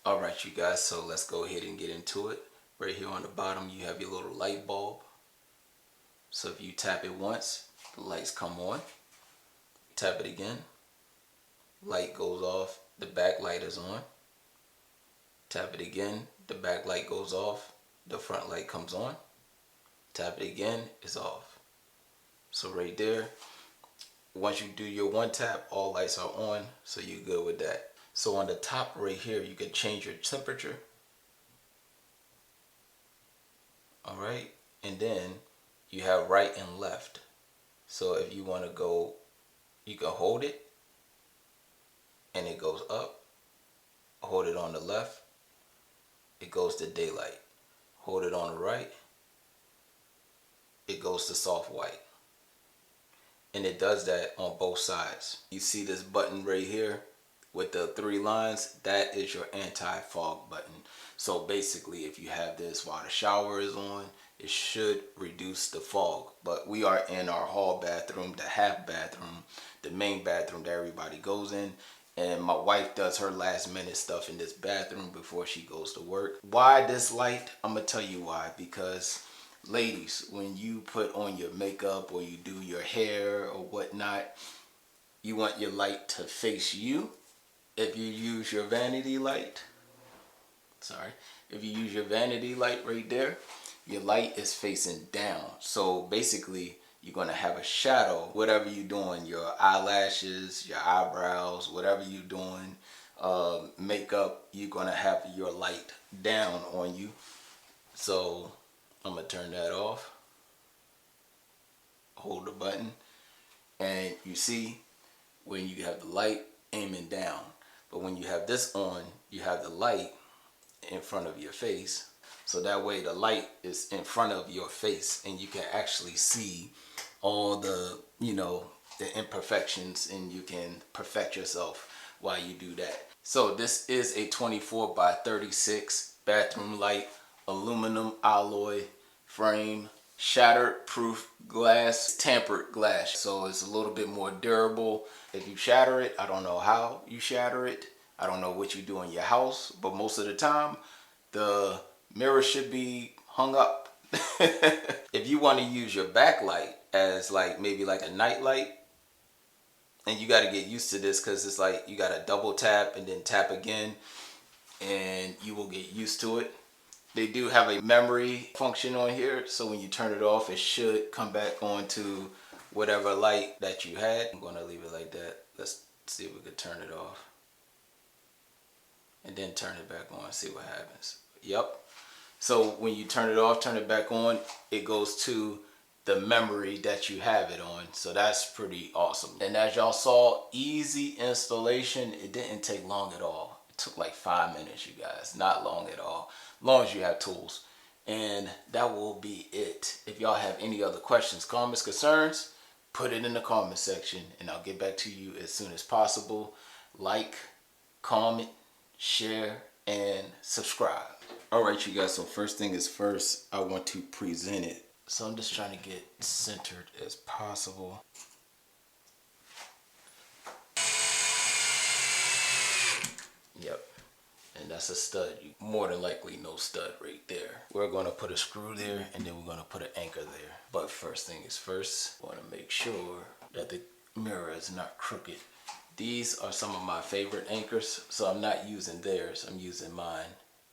Alright you guys, so let's go ahead and get into it. Right here on the bottom you have your little light bulb. So if you tap it once, the lights come on. Tap it again, light goes off, the back light is on. Tap it again, the back light goes off, the front light comes on. Tap it again, it's off. So right there, once you do your one tap, all lights are on, so you're good with that. So on the top right here, you can change your temperature. Alright, and then you have right and left. So if you want to go, you can hold it and it goes up. Hold it on the left, it goes to daylight. Hold it on the right, it goes to soft white. And it does that on both sides. You see this button right here with the 3 lines? That is your anti-fog button. So basically, if you have this while the shower is on, it should reduce the fog. But we are in our hall bathroom, the half bathroom, the main bathroom that everybody goes in. And my wife does her last minute stuff in this bathroom before she goes to work. Why this light? I'm gonna tell you why. Because ladies, when you put on your makeup or you do your hair or whatnot, you want your light to face you. If you use your vanity light, if you use your vanity light right there, your light is facing down. So basically, you're gonna have a shadow, whatever you're doing, your eyelashes, your eyebrows, whatever you're doing, makeup, you're gonna have your light down on you. So I'm gonna turn that off, hold the button, and you see when you have the light aiming down. But when you have this on, you have the light in front of your face. So that way the light is in front of your face and you can actually see all the, the imperfections, and you can perfect yourself while you do that. So this is a 24 by 36 bathroom light, aluminum alloy frame, shattered proof glass, tempered glass. So it's a little bit more durable. If you shatter it, I don't know how you shatter it. I don't know what you do in your house, but most of the time the mirror should be hung up. If you want to use your backlight as maybe like a night light, and you got to get used to this because it's like you got to double tap and then tap again, and you will get used to it. They do have a memory function on here, so when you turn it off, it should come back on to whatever light that you had. I'm going to leave it like that. Let's see if we could turn it off. And then turn it back on, see what happens. Yep. So when you turn it off, turn it back on, it goes to the memory that you have it on. So that's pretty awesome. And as y'all saw, easy installation. It didn't take long at all. It took like 5 minutes, you guys. Not long at all. As long as you have tools. And that will be it. If y'all have any other questions, comments, concerns, put it in the comment section and I'll get back to you as soon as possible. Like, comment, share, and subscribe. Alright you guys, so first thing is first, I want to present it. So I'm just trying to get centered as possible. Yep, and that's a stud. You more than likely no stud right there. We're going to put a screw there and then we're going to put an anchor there. But first thing is first, I want to make sure that the mirror is not crooked. These are some of my favorite anchors, so I'm not using theirs, I'm using mine.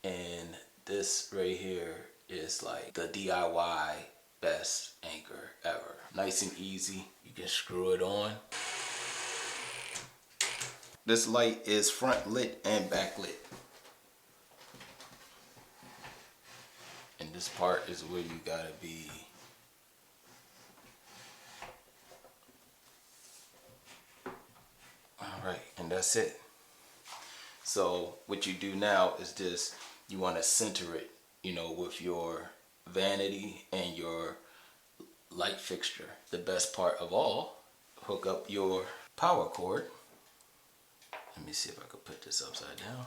And this right here is like the DIY best anchor ever. Nice and easy, you can screw it on. This light is front lit and back lit. And this part is where you gotta be. Alright, and that's it. So what you do now is just, you want to center it, with your vanity and your light fixture. The best part of all, hook up your power cord. Let me see if I can put this upside down.